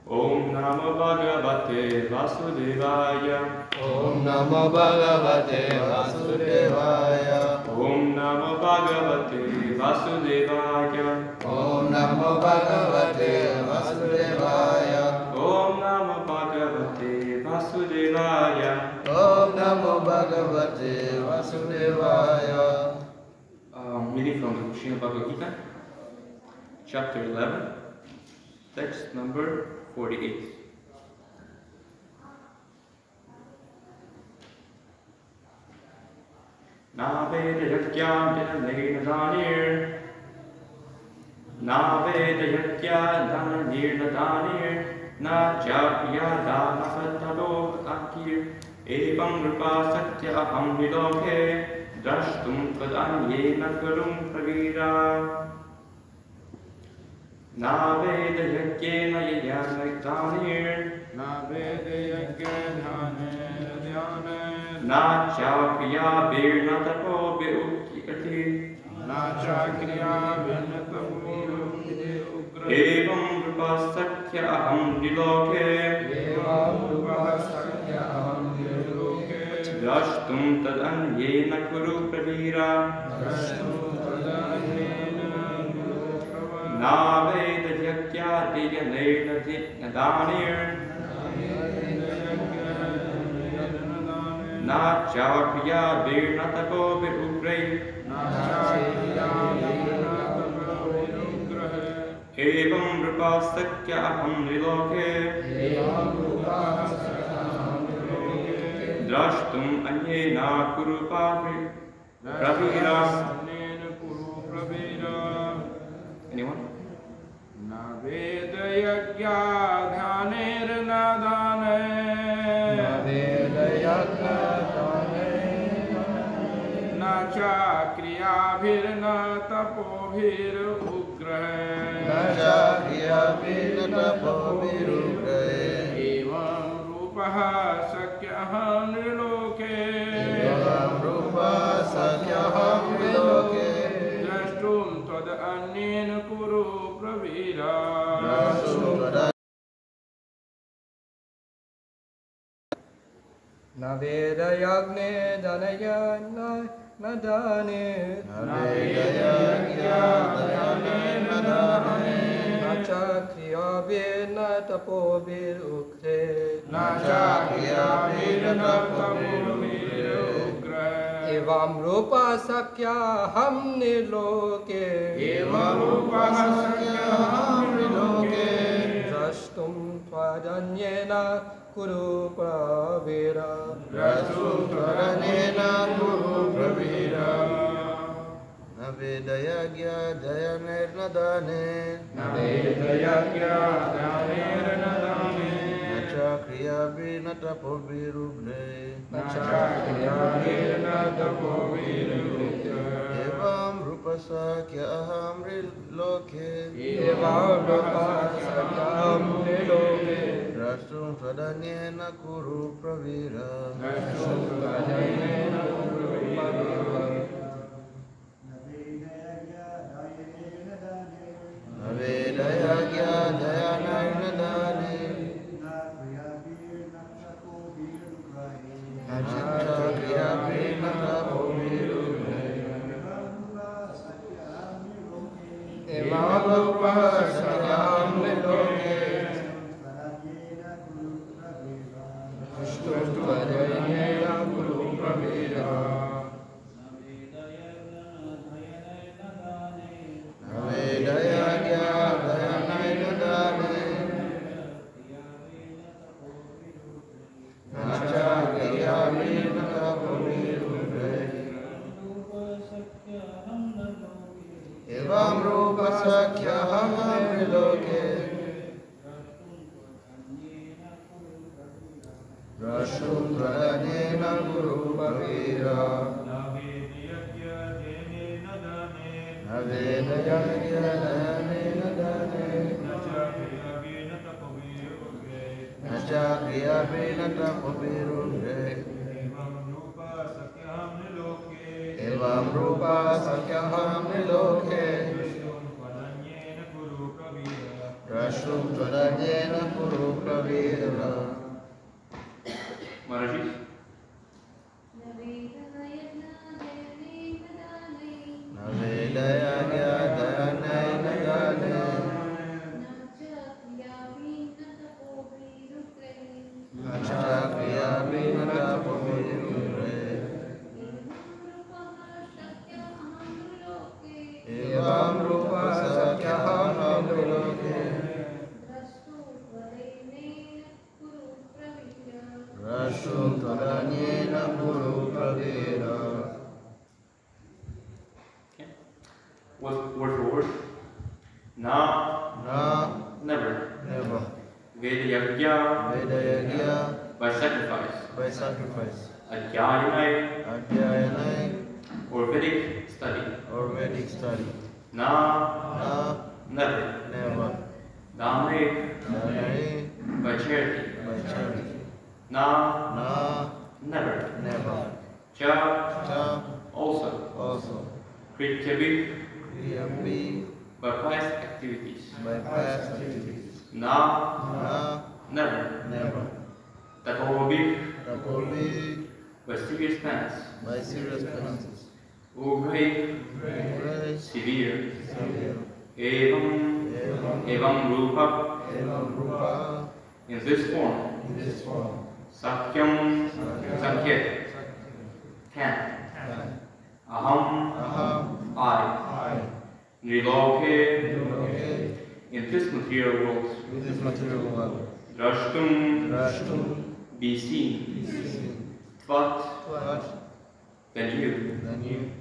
Om Namo Bhagavate Vasudevaya. Om Namo Bhagavate Vasudevaya. Om Namo Bhagavate Vasudevaya. Om Namo Bhagavate Vasudevaya. Om Namo Bhagavate Vasudevaya. Om Namo Bhagavate Vasudevaya. Reading from the Srimad Bhagavad Gita, chapter 11, text number 48. Na veda yakyam dhananir nadanir. Na veda yakyam dhananir nadanir. Na japya dhanasatalo akir. Evam rupa satya aham viloke. Drashtum tadanyena karum pravira. Na veda yakyena yajnaitanir. Na veda yakyena yajnaitanir. Na chakriya birna tapo beukti. Na chakriya birna tapo beukti. Evam rupa sakya aham niloke. Evam rupa sakya aham niloke. Drashtum tadanyena kuru pravira. Drashtum tadanyena kuru pravira. Na veda yakya diyanena nadanir. Na chakriya birna tapo beukti. Na chakriya birna tapo beukti. Evam rupa sakya aham niloke. Evam rupa sakya aham niloke. Drashtum anyena kuru pravira. Anyone? Na veda yagya dhyanir nadane. Na veda yagya dhyanir. Na chakriya na tapovir ugrahe. Na chakriya na tapovir ugrahe. Evam rupa sakya aham niloke. Evam rupa sakya aham niloke. Drashtum tad annena kuru pravira. Na veda yagne dhanaya nadane. Na veda yagya dhyanir nadane. Na chakriya virna tapo virukte. Na chakriya virna tapo virukte. Evam rupa sakya ham niloke. Evam rupa sakya aham niloke. Drashtum twadanyena kuru pravira. Drashtum twadanyena kuru pravira. Navedayagya Jayanirnadane Navedayagya Jayanirnadane Nachakriyavinatapovirubhre Nachakriyavinatapovirubhre Evam Rupasakya Aham Riloke Evam Rupasakya Niloke Rashtum Tadanyena Kuru Pravira Rashtum Tadanyena Kuru Pravira Navedayagya Jayanirnadane Nachakriyavinatapovirubhre Evam Rupasakya Aham Riloke Rashtum Tadanyena Kuru Pravira Navedayagya Jayanirnadane Nachakriyavinatapovirubhre Evam Rupasakya Aham Riloke Rashtum Tadanyena Kuru Pravira Navedayagya Jayanirnadane Nachakriyavinatapovirubhre Evam Rupasakya Aham Riloke Rashtum Tadanyena Kuru Pravira Maharaji, Navedayagya Jayanirnadane Nachakriyavinatapovirubhre Evam Rupasakya Aham Riloke Rashtum Tadanyena Kuru Pravira okay. Word for word. Na, Na never. Never Vedayagya, Vedayagya by sacrifice. by sacrifice Adhyayanai, Adhyayanai or Vedic study. or Vedic study Na, Na never. Never Dame, Dhanai by charity. by charity Na, Na never. Never Cha, Cha also. Also Krityavi, Kriyapi by pious activities. by past activities Na, Na never. Never Tapovabi, Tapovi by serious penance. by serious penances Ugrai, Grace severe. Severe Evam, Evam evam rupa, Evam Rupa in this form. in this form Sakyam, Sankhya, 10. Aham, Aham I. I Niloke, Loke in this material world. with this material world Drashtum, Rashtum be seen. Tvat, Tvat then you. Then you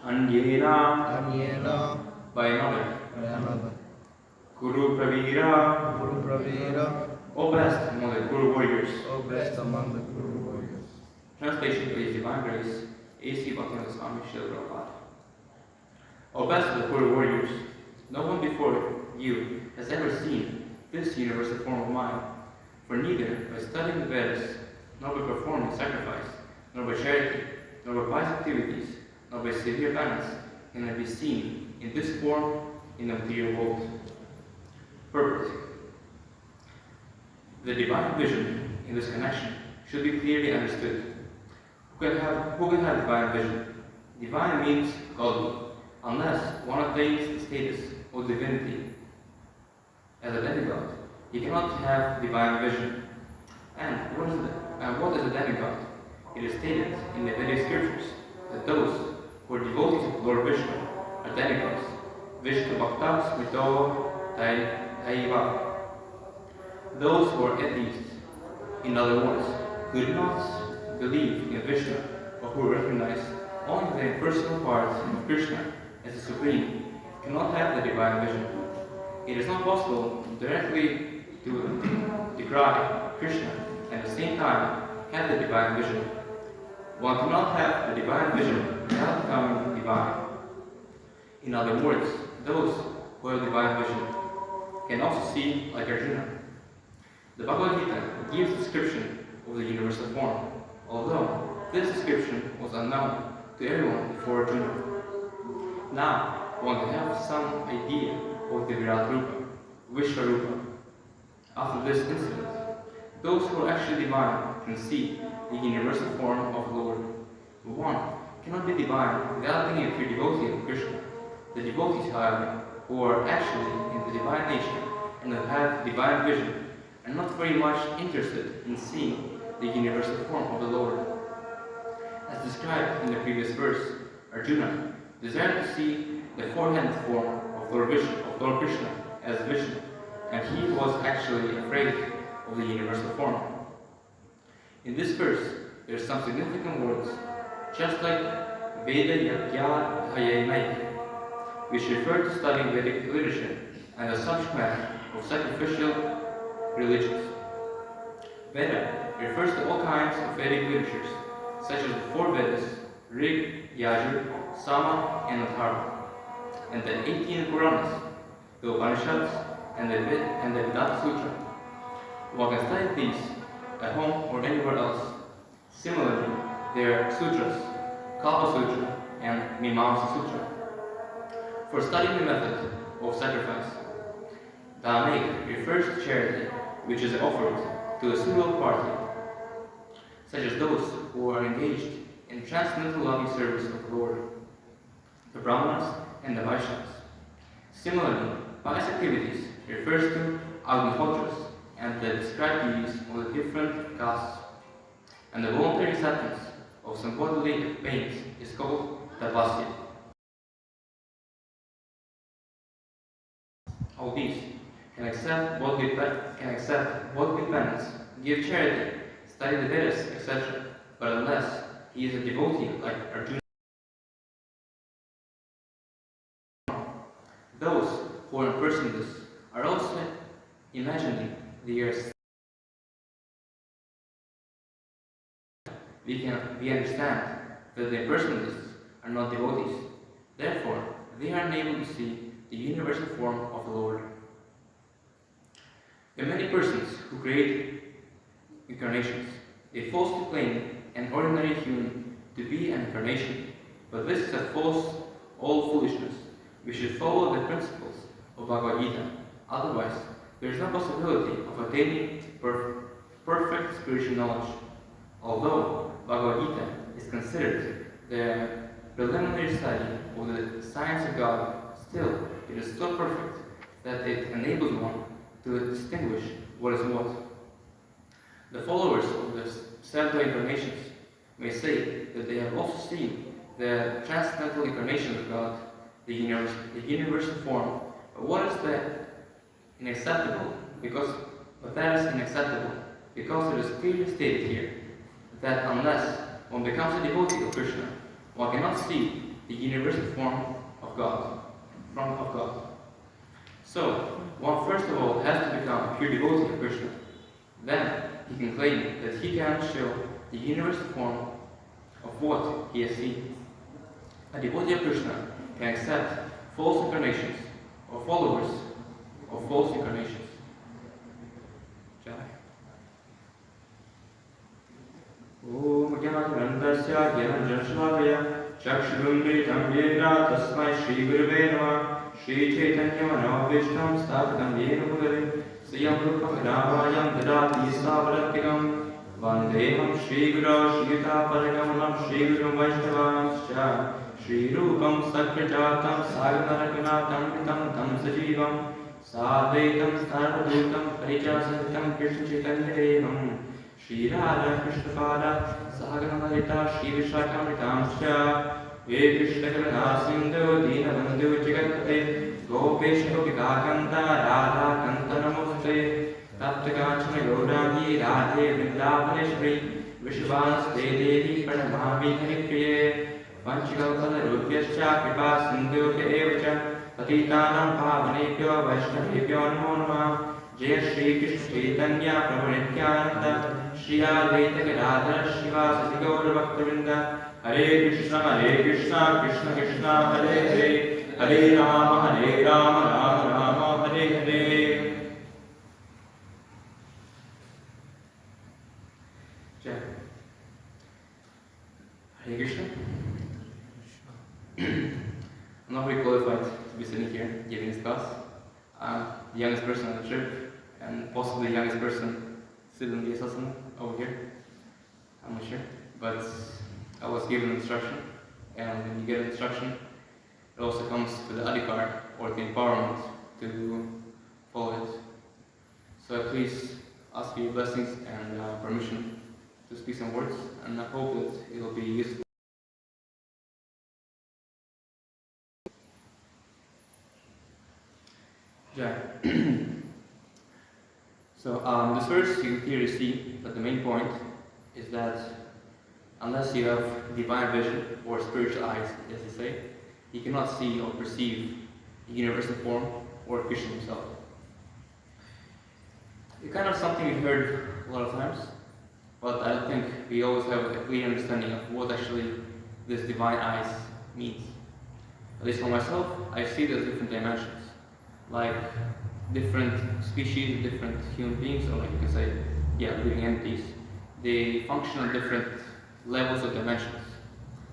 Anyena, Anyena by another. by another Guru Pravira, Guru Pravira O blessed among the Guru warriors. O blessed among the Guru warriors Translation is Divine Grace, A.C. Bhaktivinoda Swami Srila Prabhupada. O blessed the Guru warriors, no one before you has ever seen this universal form of mine, for neither by studying the Vedas, nor by performing sacrifice, nor by charity, nor by pious activities, nor by severe penance, can I be seen in this form in the material world. Purpose. The divine vision in this connection should be clearly understood. Who can have divine vision? Divine means godly, unless one attains the status of divinity as a demigod. He cannot have divine vision. And what is a demigod? It is stated in the Vedic scriptures that those who are devotees of Lord Vishnu are demigods. Vishnu Bhakta Smrito Daiva. Those who are atheists, in other words, who do not believe in Vishnu or who recognize only the impersonal part of Krishna, the Supreme, cannot have the divine vision. It is not possible directly to decry Krishna and at the same time have the divine vision. One cannot have the divine vision without becoming divine. In other words, those who have divine vision can also see like Arjuna. The Bhagavad Gita gives description of the universal form, although this description was unknown to everyone before Arjuna. Now, one can have some idea of the Virat Rupa, Vishvarupa. After this incident, those who are actually divine can see the universal form of the Lord. One cannot be divine without being a pure devotee of Krishna. The devotees, however, who are actually in the divine nature and who have divine vision, are not very much interested in seeing the universal form of the Lord. As described in the previous verse, Arjuna desired to see the four-handed form of Lord Krishna as Vishnu, and he was actually afraid of the universal form. In this verse, there are some significant words, just like Veda Yagya Hayaimai, which refer to studying Vedic literature and the subject matter of sacrificial religions. Veda refers to all kinds of Vedic literatures, such as the four Vedas, Rig, Yajur, Sama, and Atharva, and the 18 Puranas, the Upanishads, and the Vedanta Sutra. One can study these at home or anywhere else. Similarly, there are sutras, Kalpa Sutra and Mimamsa Sutra. For studying the method of sacrifice, Dhamma refers to charity which is offered to a suitable party, such as those who are engaged in transcendental loving service of the Lord, the Brahmanas and the Vaishnavas. Similarly, pious activities refers to Agnihotras and the described duties of the different castes, and the voluntary acceptance of some bodily pains is called tapasya. All these can accept bodily penance, give charity, study the Vedas, etc. But unless he is a devotee like Arjuna, those who are impersonating this are also imagining the earth. We understand that the impersonalists are not devotees. Therefore, they are unable to see the universal form of the Lord. There are many persons who create incarnations. They falsely claim an ordinary human to be an incarnation, but this is a false, all foolishness. We should follow the principles of Bhagavad Gita. Otherwise, there is no possibility of attaining perfect spiritual knowledge. Although Bhagavad Gita is considered the preliminary study of the science of God, still it is so perfect that it enables one to distinguish what is what. The followers of the pseudo-incarnations may say that they have also seen the transcendental incarnation of God, the universal form. But what is that unacceptable? But that is unacceptable because it is clearly stated here that unless one becomes a devotee of Krishna, one cannot see the universal form of God. So, one first of all has to become a pure devotee of Krishna. Then he can claim that he can show the universal form of what he has seen. A devotee of Krishna can accept false incarnations or followers of false incarnations. Jai. Om Jnanandasya Jnanjanshlavaya Chakshurumritam Yena Tasmai Shri Gurave Namah Shri Chaitanya Manavishtam Sthapitam Yena Bhutale Sriyam Rupam Ramayam Dadati Savaratikam Vandeham Shri Guru Shiyata Paragamanam Shri Guru Vaishnavamscha Shri Rupam Sakrajatam Saganaragunatam Vitam Tam Sajivam Sadvaitam Sarvadhutam Parichasantam Krishna Chaitanya Devam Shri Radha Krishna Pada Saganamrita Shri Vishwakamritamscha Ve Krishna Karuna Sindhu Dinabandhu Jagatpate Gopesha Gopika Kanta Radha Kanta Namaste Tapta Kachana Gaurani Radhe Vrindavane Shri Vishwanas Devi Pranamami Haripriye Vanchikalpatarubhyascha kripa sindhubhya eva cha patitanam pavanebhyo vaishnavebhyo namo namah. Jaya Shri Krishna Chaitanya Prabhu Nityananda Shri Advaita Gadadhara Srivasadi Gaura Bhaktivinoda Hare Krishna Krishna Krishna Hare Hare Hare Rama Rama Rama Hare Hare. Jai. Hare Krishna. I'm not very qualified to be sitting here giving this class. I'm the youngest person on the trip and possibly the youngest person still in the assassin over here. I'm not sure. But I was given instruction, and when you get instruction, it also comes with the adhikar or the empowerment to follow it. So I please ask for your blessings and permission to speak some words, and I hope that it will be useful. Yeah. So this verse you can clearly see that the main point is that unless you have divine vision or spiritual eyes, as they say, you cannot see or perceive the universal form or Krishna himself. It's kind of something we've heard a lot of times, but I don't think we always have a clear understanding of what actually this divine eyes means. At least for myself, I see it as different dimensions. Like different species, different human beings, or like you can say, living entities, they function on different levels of dimensions.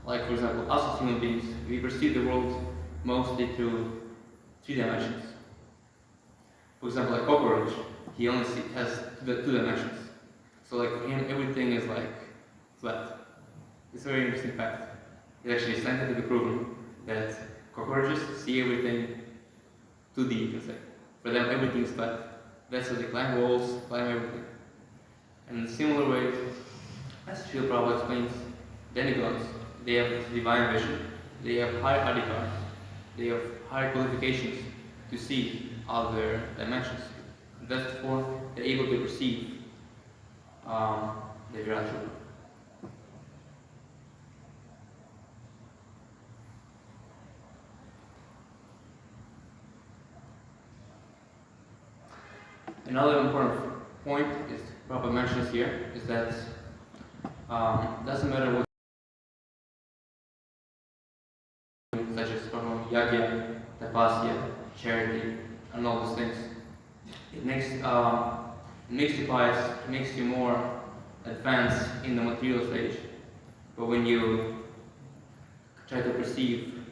Like for example, us as human beings, we perceive the world mostly through 3 dimensions. For example, a cockroach, he only has 2 dimensions. So like for him, everything is like flat. It's a very interesting fact. It's actually scientifically proven that cockroaches see everything 2D, you can say. For them, everything is flat. That's why they climb walls, climb everything. And in a similar way, as Srila Prabhupada explains, demigods, they have divine vision, they have higher adhikar, they have higher qualifications to see other dimensions. Therefore, they're able to perceive the Virat Rupa. Another important point is Prabhupada mentions here is that doesn't matter what such as yagya, tapasya, charity, and all those things. It makes you pious, it makes you more advanced in the material stage. But when you try to perceive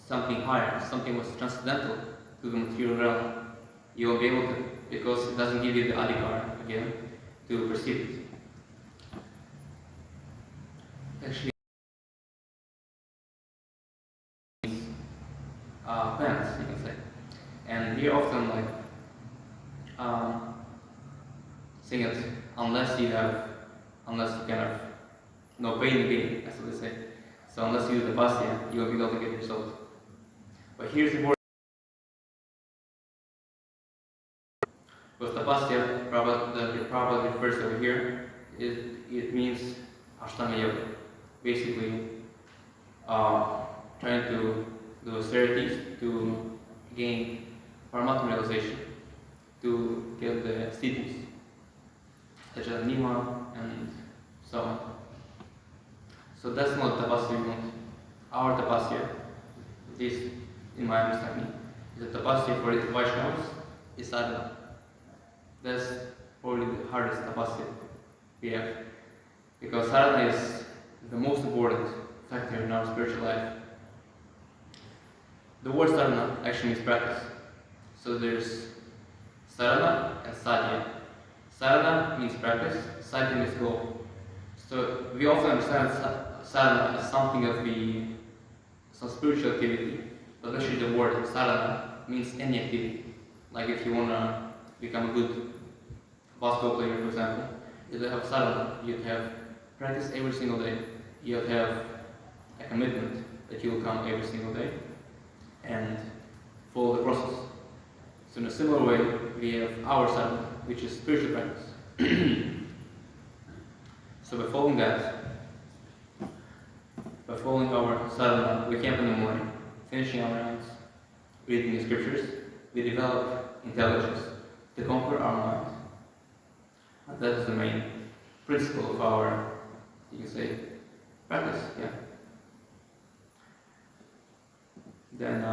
something higher, something was transcendental to the material realm, you won't be able to, because it doesn't give you the adhikar again to perceive it. Actually, plants, you can say. And we often like sing it unless you kind of no pain in gain, that's what they say. So unless you do the pasya, you won't be able to get result. But here's the word. Because tapasya, the Prabhupada refers over here, it means ashtanga yoga. Basically, trying to do austerities to gain paramatma realization, to get the siddhis, such as nima and so on. So that's not tapasya we want. Our tapasya, at least in my understanding, is the tapasya for the Vaishnavas is sadhana. That's probably the hardest tapasya we have. Because sadhana is the most important factor in our spiritual life. The word sadhana actually means practice. So there's sadhana and sadhya. Sadhana means practice, sadhya means goal. So we often understand sadhana as something of some spiritual activity, but actually the word sadhana means any activity. Like if you want to become a good basketball player, for example, you have sadhana, you have practice every single day, you have a commitment that you will come every single day and follow the process. So in a similar way, we have our sadhana, which is spiritual practice. So by following that, by following our sadhana, waking up in the morning, finishing our rounds, reading the scriptures, we develop intelligence to conquer our mind. And that is the main principle of our, you can say, practice, yeah. Then,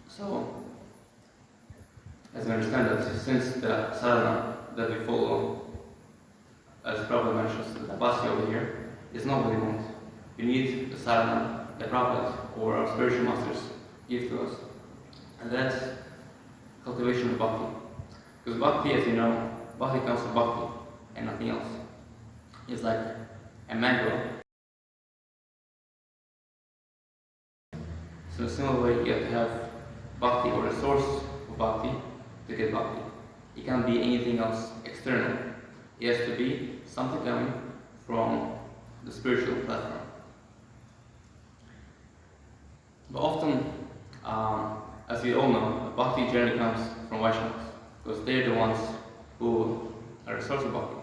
so, as I understand that, since the sadhana that we follow, as Prabhupada mentions, the tapasya over here, is not what we want. We need the sadhana that Prabhupada or our spiritual masters give to us. And that's cultivation of bhakti. Because bhakti, as you know, bhakti comes from bhakti and nothing else. It's like a mango. So in a similar way, you have to have bhakti or a source of bhakti to get bhakti. It can't be anything else external. It has to be something coming from the spiritual platform. But often, as we all know, bhakti generally comes from Vaishnavas, because they're the ones who are the source of bhakti.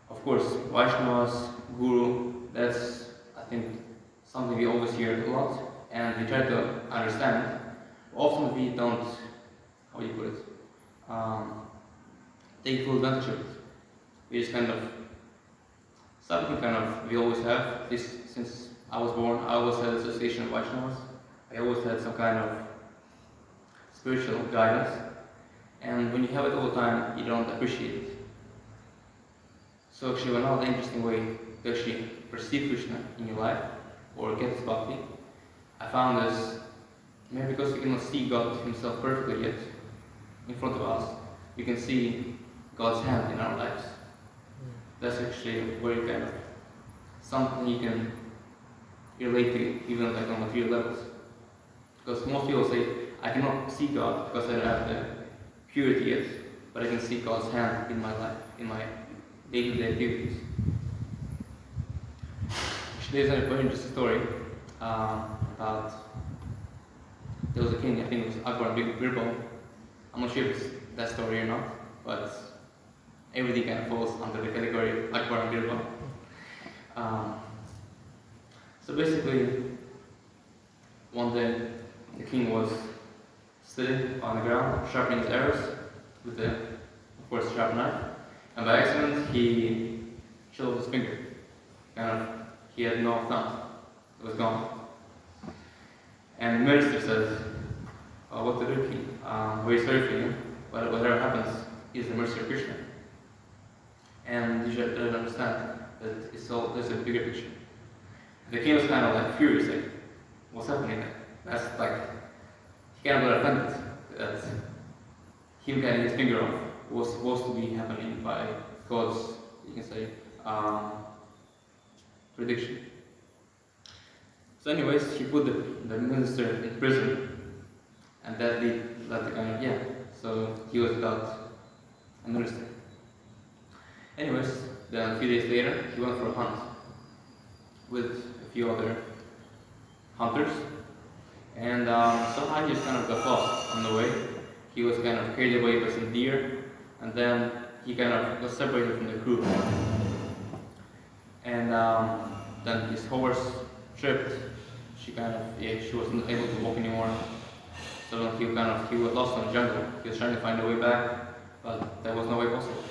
Of course, Vaishnavas, Guru, that's, I think, something we always hear a lot, and we try to understand. Often we don't, how do you put it, take full advantage of it. We just kind of, something kind of we always have. This, since I was born, I always had association of Vaishnavas. I always had some kind of spiritual guidance. And when you have it all the time, you don't appreciate it. So actually, one other interesting way to actually perceive Krishna in your life, or get his bhakti, I found this, maybe because we cannot see God himself perfectly yet in front of us, we can see God's hand in our lives. That's actually very kind of something you can relate to, even like on material levels. Because most people say, I cannot see God because I don't have the purity yet, but I can see God's hand in my life, in my day-to-day activities. There's a very interesting story about, there was a king, I think it was Akbar and Birbal. I'm not sure if it's that story or not, but everything kind of falls under the category of Akbar and Birbal. So basically, one day the king was sitting on the ground, sharpening his arrows with a, of course, sharp knife, and by accident he chilled his finger. Kind of, he had no thumb; it was gone. And the minister says, "What to do, king? Very sorry for you, but whatever happens is the mercy of Krishna." And you should understand that it's all, there's a bigger picture. The king was kind of like furious, like, what's happening? That's like, he kind of got offended that him cutting his finger off was supposed to be happening by God's, you can say, prediction. So anyways, he put the minister in prison, and that led the kind of, so he was without a minister. Anyways, then a few days later, he went for a hunt with a few other hunters, and somehow he just kind of got lost on the way. He was kind of carried away by some deer, and then he kind of got separated from the crew. And then his horse tripped. She wasn't able to walk anymore. So then he was lost in the jungle. He was trying to find a way back, but there was no way possible.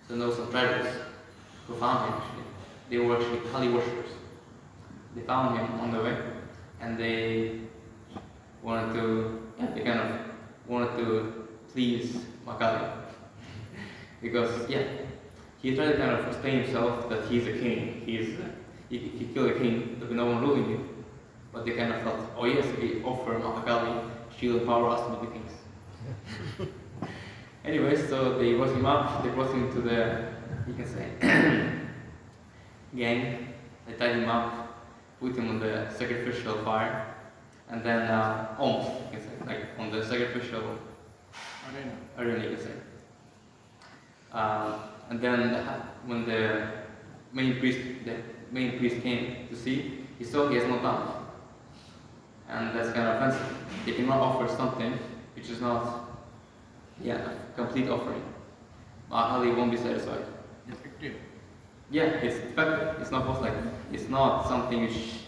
So there were some tribals who found him actually. They were actually Kali worshippers. They found him on the way, and they wanted to please Makali. Because he tried to kind of explain himself that he's a king. If you kill a king, there'll be no one ruling you. But they kind of thought, oh yes, if we offer Mahakali, she will empower us to be kings. Anyways, so they brought him up, they brought him to the, you can say, gang. They tied him up, put him on the sacrificial fire, and then almost, you can say, like on the sacrificial arena, you can say. And then when the the main priest came to see, he saw he has no tongue. And that's kind of offensive. They cannot offer something which is not a complete offering. Ali won't be satisfied. Effective. Yeah, it's effective. It's not just like it's not something which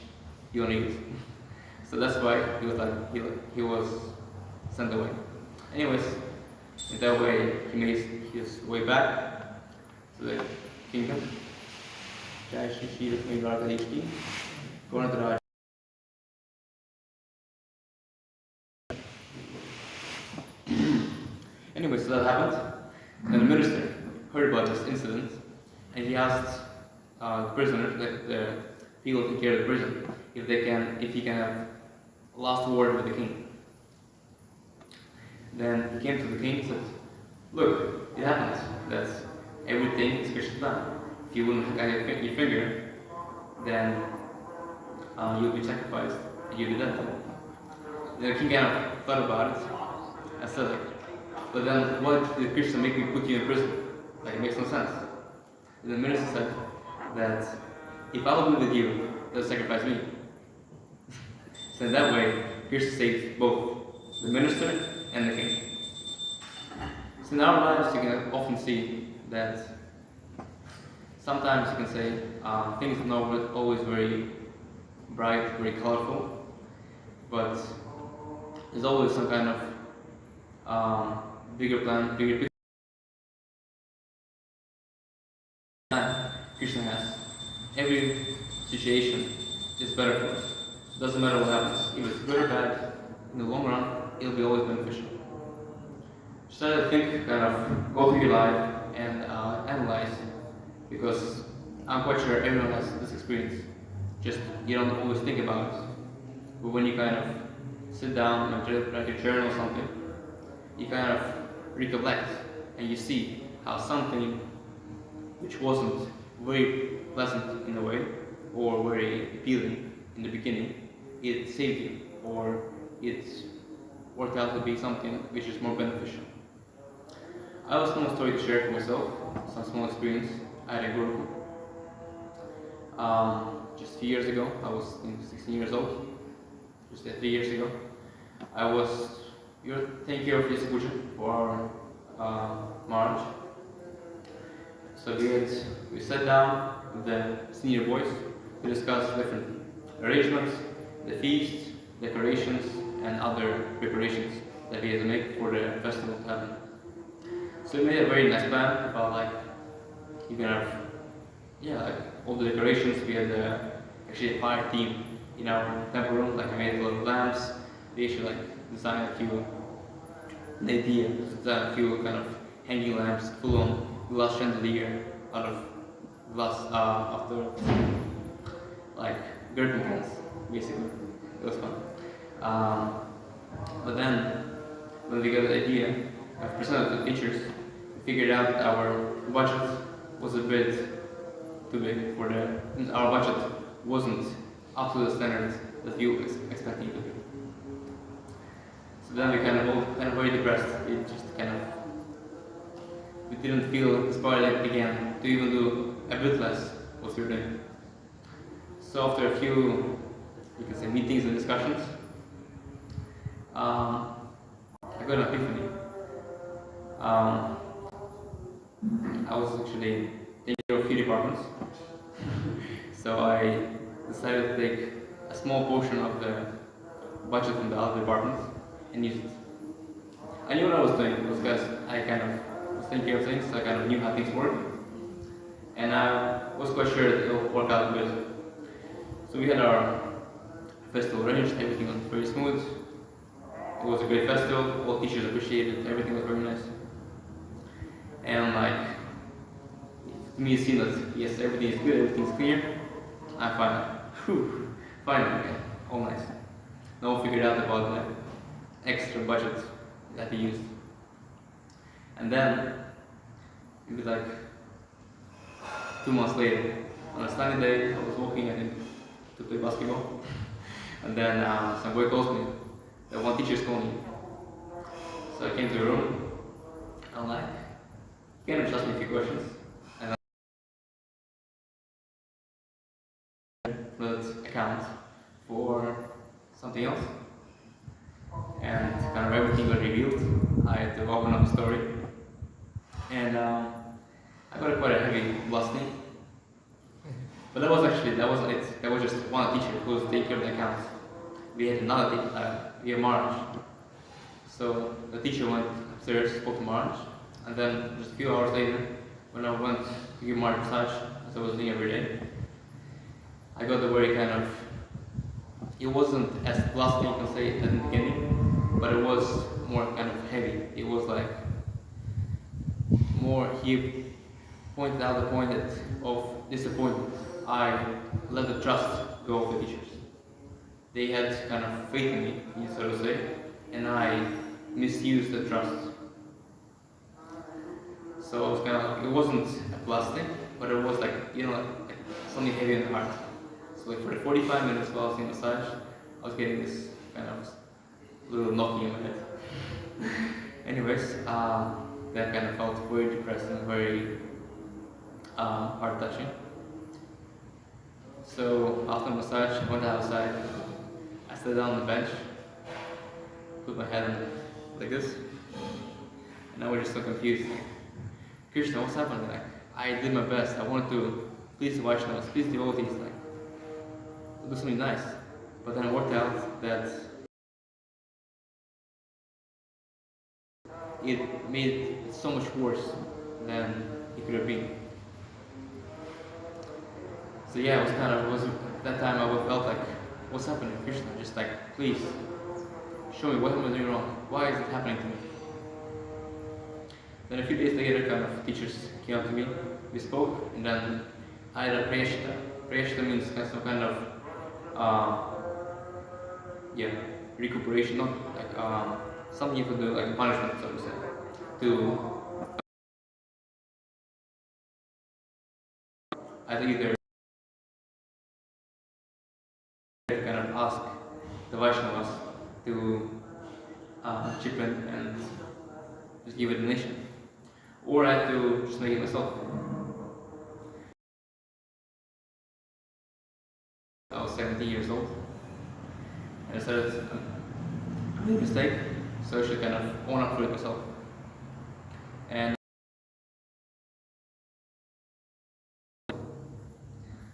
you don't use. So that's why he was he was sent away. Anyways, in that way he made his way back to the kingdom. Jai Shri Shri Lakshmi Dwarkadhish ki. Gauranath. Anyway, so that happened. And the minister heard about this incident, and he asked the prisoner, the people who take care of the prison, if he can have a last word with the king. Then he came to the king and said, "Look, it happens that everything is Krishna's plan. If you wouldn't cut your finger, then you'll be sacrificed and you'll be dead." Then the king kind of thought about it and said, "But then what did Krishna make me put you in prison? Like, it makes no sense." And the minister said that if I'll be with you, they'll sacrifice me. So in that way, Krishna saved both the minister and the king. So in our lives, you can often see that sometimes you can say things are not always very bright, very colorful, but there's always some kind of bigger plan, bigger picture Krishna has. Every situation is better for us. Doesn't matter what happens. If it's good or bad, in the long run, it'll be always beneficial. Just try to think, kind of go through your life and analyze, because I'm quite sure everyone has this experience. Just you don't always think about it. But when you kind of sit down and write your journal or something, you kind of recollect and you see how something which wasn't very pleasant in a way or very appealing in the beginning, it saved you, or it worked out to be something which is more beneficial. I have a small story to share for myself, some small experience I had in Guru. Just a few years ago, I was 16 years old, just 3 years ago, I was taking care of this puja for our Maharaj. So we sat down with the senior boys to discuss different arrangements, the feast, decorations, and other preparations that we had to make for the festival to happen. So we made a very nice plan about you can have all the decorations. We had actually a fire team in our temple room. We made a lot of lamps. We actually designed a few kind of hanging lamps, full on glass chandelier out of glass after curtain cans, basically. It was fun. But then when we got the idea of presented the pictures, we figured out that our budget was a bit too big for our budget wasn't up to the standards that we were expecting it to be. So then we kind of very depressed. It just we didn't feel inspired again to even do a bit less what we were doing. So after a few, you can say, meetings and discussions, I got an epiphany. I was actually taking care of a few departments, so I decided to take a small portion of the budget from the other departments and use it. I knew what I was doing because I kind of was taking care of things, so I kind of knew how things work, and I was quite sure that it would work out good. So we had our festival arranged, everything was very smooth. It was a great festival, all teachers appreciated it, everything was very nice. And to me it seemed that yes, everything is good, everything is clear. I'm fine. Finally, all nice. Now we figured out about the extra budget that we used. And then, maybe 2 months later, on a sunny day, I was walking, I think, to play basketball. And then some boy calls me, that one teacher is calling me. So I came to the room, I'm like, can you just ask me a few questions? account for something else, and kind of everything got revealed. I had to open up the story, and I got quite a heavy blasting. But that wasn't it. That was just one teacher who was taking care of the accounts. We had another teacher, we had Marge. So the teacher went upstairs, spoke to Marge, and then just a few hours later, when I went to give Marge a massage, as I was doing every day, I got the very kind of, it wasn't as blasting, you can say, at the beginning, but it was more kind of heavy. It was like more, he pointed out the point of disappointment. I let the trust go of the teachers. They had kind of faith in me, so to say, and I misused the trust. So it was kind of, it wasn't a blasting, but it was like, like something heavy in the heart. So like for the 45 minutes while I was doing massage, I was getting this kind of little knocking in my head. Anyways, that kind of felt very depressing, very heart touching. So after the massage, I went outside, I sat down on the bench, put my head on like this, and I was just so confused. Krishna, what's happening? Like, I did my best, I wanted to please the Vaishnavas, please the devotees, like, do something nice. But then it worked out that it made it so much worse than it could have been. So yeah, it was kind of, that time I felt like, what's happening, Krishna? Just like, please, show me what am I doing wrong? Why is it happening to me? Then a few days later, kind of teachers came up to me, we spoke, and then I had a prayashita. Prayashita means kind of recuperation, not like something you could do, like a punishment, so to say, to either kind of ask the Vaishnavas to chip in and just give a donation, or I had to just make it myself. I was 17 years old, and I started, I made a mistake, so I should kind of own up to it myself. And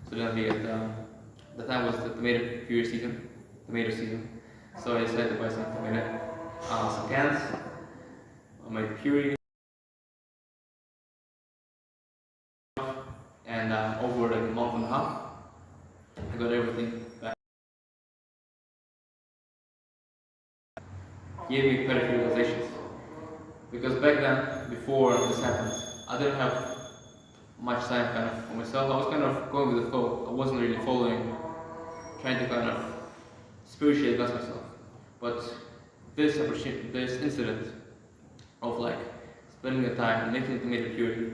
so then the time was the tomato season. So I decided to buy some cans, I made puree, and over like a month and a half, I got everything back. Gave me quite a few realizations. Because back then, before this happened, I didn't have much time kind of for myself. I was kind of going with the flow. I wasn't really following, trying to kind of spiritually advance myself. But this incident of like spending the time, making the tomato puree,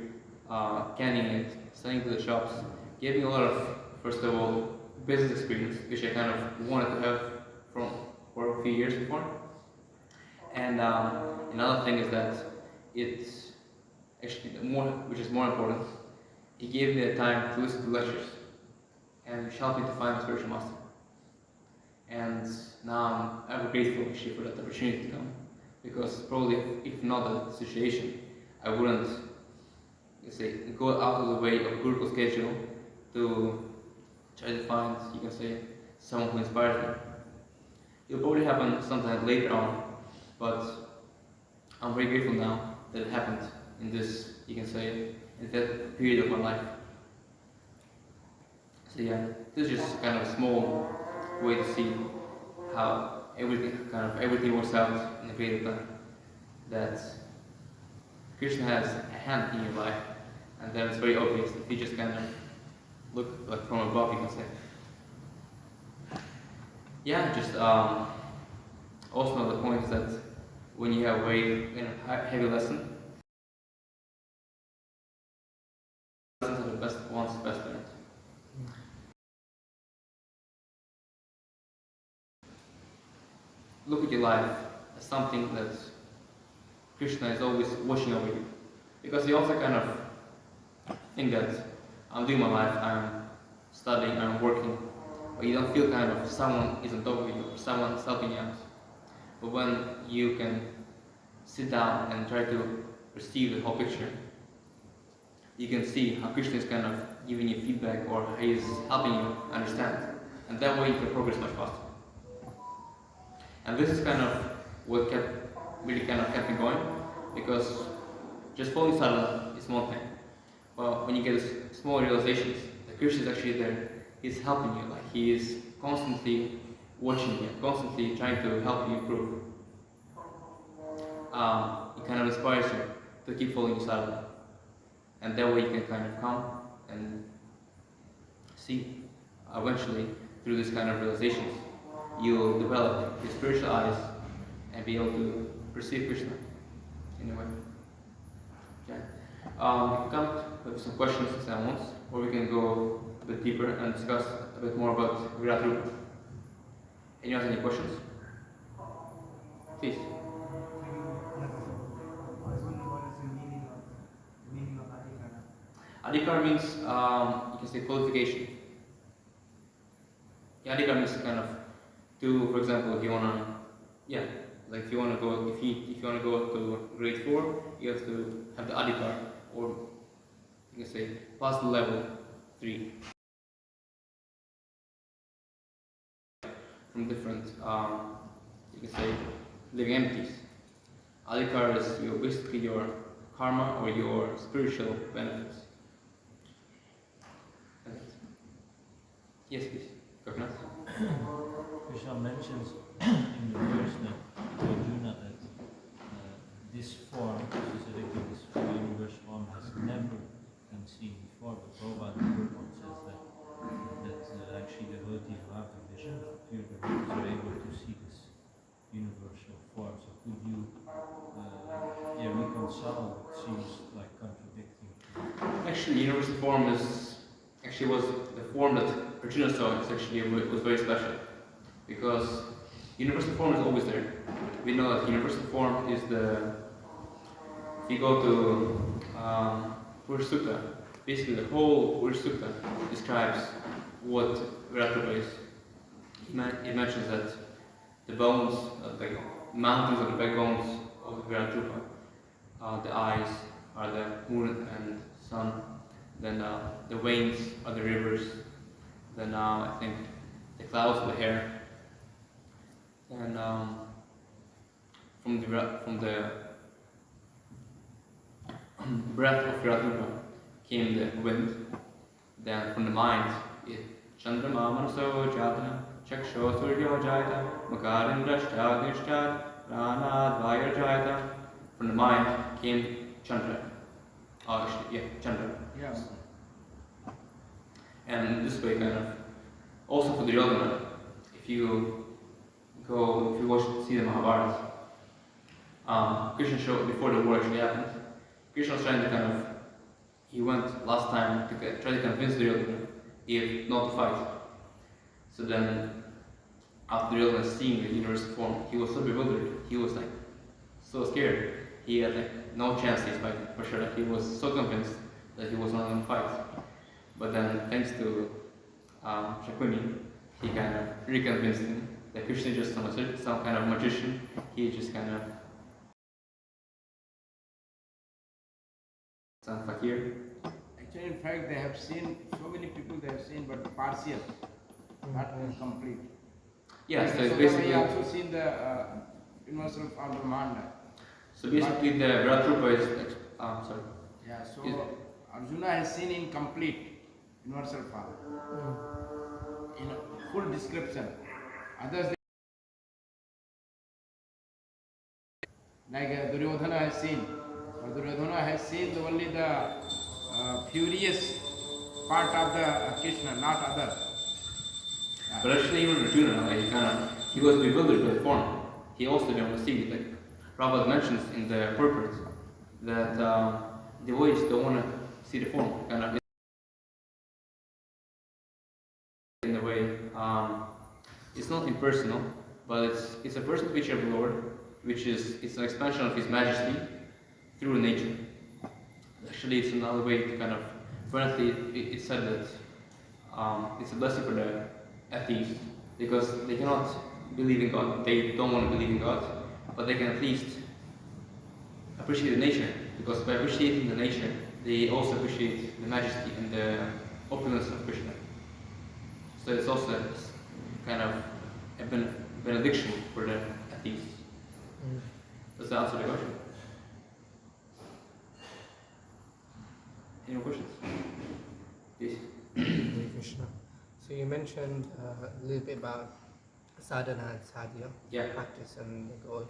canning it, selling to the shops, gave me a lot of, first of all, business experience, which I kind of wanted to have for a few years before. And another thing is that it's actually which is more important, he gave me the time to listen to lectures and helped me to find a spiritual master. And now I'm ever grateful actually for that opportunity to come, because probably if not that situation, I wouldn't, let's say, go out of the way of Gurukul schedule to try to find, you can say, someone who inspires me. It'll probably happen sometime later on, but I'm very grateful now that it happened in this, you can say, in that period of my life. So yeah, this is just kind of a small way to see how everything works out in the creative plan. That Krishna has a hand in your life, and then it's very obvious if you just kind of look like from above, you can say. Yeah, just also another point is that when you have a very heavy lesson, lessons are the best ones, best learned. Look at your life as something that Krishna is always watching over you, because you also kind of think that I'm doing my life, I'm studying, I'm working, or you don't feel kind of someone is on top of you, or someone is helping you out. But when you can sit down and try to receive the whole picture, you can see how Krishna is kind of giving you feedback, or he is helping you understand, and that way you can progress much faster. And this is kind of what really kept me going, because just following sadhana is one thing, but when you get small realizations that Krishna is actually there, he's helping you, like he is constantly watching you, constantly trying to help you improve. It kind of inspires you to keep following sadhana, and that way you can kind of come and see, eventually, through this kind of realizations, you'll develop your spiritual eyes and be able to perceive Krishna in a way. Okay. We can come with some questions and answers, or we can go a bit deeper and discuss a bit more about Virat Rupa. Anyone has any questions? Please. Adhikar means, you can say, qualification. Yeah, Adhikar means kind of to, for example, if you wanna, like if you wanna go, if you wanna go to grade 4, you have to have the Adhikar, or you can say pass the level 3 from different, you can say, living entities. Adhikar is basically your karma or your spiritual benefits. Yes, please. Krishna mentions in the verse that to Arjuna that this form, specifically this universe form, has never been seen before. But Prabhupada says that actually the devotees who have the vision, pure devotees, are able to see this universal form. So could you reconcile what seems like contradicting? Actually, universal form was the form that Arjuna saw. Was very special, because universal form is always there. We know that universal form is the. If you go to Purusha Sutta, basically the whole Purusha Sutta describes what Virat Rupa is. It mentions that the bones, the mountains of the backbones of Virat Rupa, the eyes are the moon and sun. Then the veins are the rivers. Then I think the clouds are the hair. And from the breath of Virat Rupa came the wind. Then from the mind, Chandrama Manaso Jata Chaksho Suryo Jata Makarindashta Nishta Rana Dvayar Jata. From the mind came Chandra. Chandra. Yeah. And this way, kind of, also for the Yogana, if you see the Mahabharata, Krishna showed, before the war actually happened, Krishna was trying to he went last time to try to convince the Yogana if not to fight. So then, after the Yogana seeing the universal form, he was so bewildered, he was so scared, he had no chance he's fighting, for sure. He was so convinced that he was not going to fight. But then, thanks to Shakuni, he kind of reconvinced him that Krishna is just some kind of magician. He just kind of some fakir. Actually, in fact, they have seen, so many people they have seen, but partial, not complete. Yeah, so it's So basically. we also seen the universal form of Brahmanda. So basically, the Virat Rupa is. Sorry. Yeah, so Arjuna has seen in complete universal form, in full description. Others, like Duryodhana has seen, but Duryodhana has seen only the furious part of the Krishna, not other. But actually, even Arjuna, he was bewildered by the form. He also didn't want to see it. Prabhupada mentions in the purport that devotees don't want to see the form. In a way, it's not impersonal, but it's a personal feature of the Lord, it's an expansion of His Majesty through nature. Actually, it's another way to apparently it's said that it's a blessing for the atheists because they cannot believe in God. They don't want to believe in God, but they can at least appreciate the nature, because by appreciating the nature, they also appreciate the majesty and the opulence of Krishna. So it's also kind of a benediction for the atheists. Does that answer the question? Any more questions? Yes. Hare Krishna. So you mentioned a little bit about sadhana and sadhya, Yeah. practice and the goal.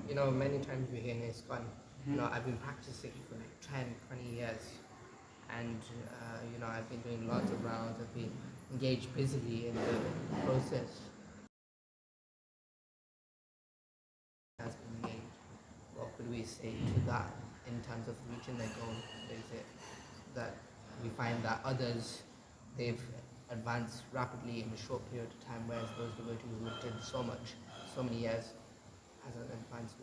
You know, many times we hear in Iskcon, you know, I've been practicing for like 10, 20 years, and you know, I've been doing lots of rounds, I've been engaged busily in the process. Has been engaged. What could we say to that in terms of reaching their goal? Is it that we find that others, they've advanced rapidly in a short period of time, whereas those devotees who did so much, so many years, hasn't advanced?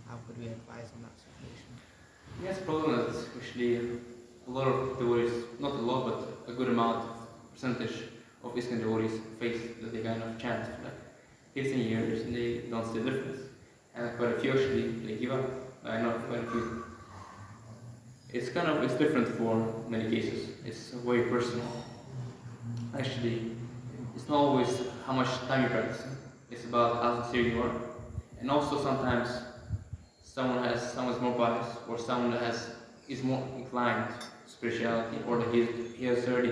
How could we advise on that situation? Yes, problem is actually a lot of devotees, not a lot, but a good amount, percentage of Iskcon devotees face that they kind of chant for like 15 years and they don't see the difference. And quite a few actually, they give up. I know quite a few. It's different for many cases. It's very personal. Actually, it's not always how much time you practice. It's about how sincere you are. And also sometimes someone's more biased, or someone that is more inclined to spirituality, or that he has already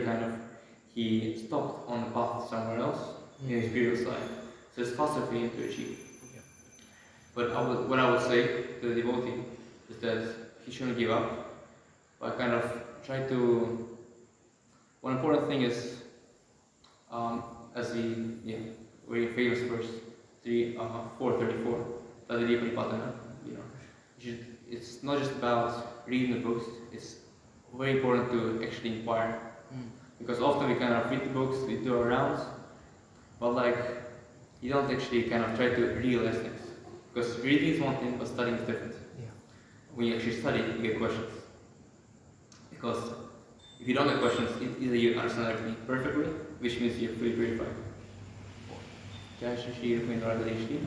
he stopped on the path somewhere else in his previous life. So it's faster for him to achieve. Yeah. But what I would say to the devotee is that he shouldn't give up. But try to. One important thing is, as the very famous verse 4:34, it's not just about reading the books. It's very important to actually inquire, because often we read the books, we do our rounds, but you don't actually try to realize things. Because reading is one thing, but studying is different. Yeah. When you actually study, you get questions. Because if you don't get questions, either you understand everything perfectly, which means you're fully purified. Jai Shri Shri Rupi Radharishti,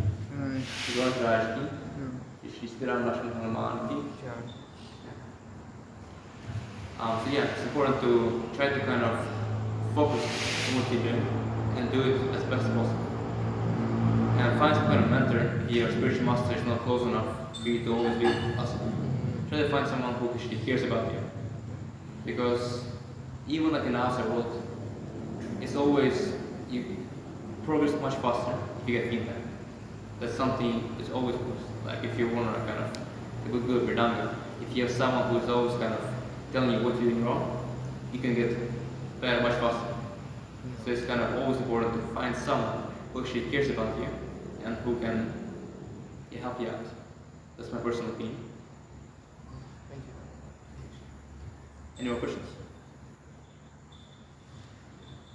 Shri Rajki, Shri Stiram Lakshman Hanumanki. So yeah, it's important to try to focus on what you're doing and do it as best as possible. And find some kind of mentor if your spiritual master is not close enough for you to always be possible. Try to find someone who actually cares about you. Because even in the outside world, it's always, you progress much faster if you get feedback. That's something that's always good. Like if you want to good Vedanga, if you have someone who's always telling you what you're doing wrong, you can get better much faster. So it's always important to find someone who actually cares about you and who can help you out. That's my personal opinion. Thank you. Any more questions?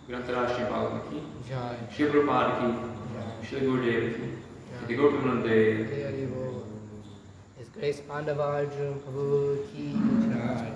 Grantara Shri Bhagavan ki, Jai. Shri Prabhupada ki, Shri Gurudev ki, Shri Gopamanande. His Grace Pandava Arjun Prabhu ki Jai.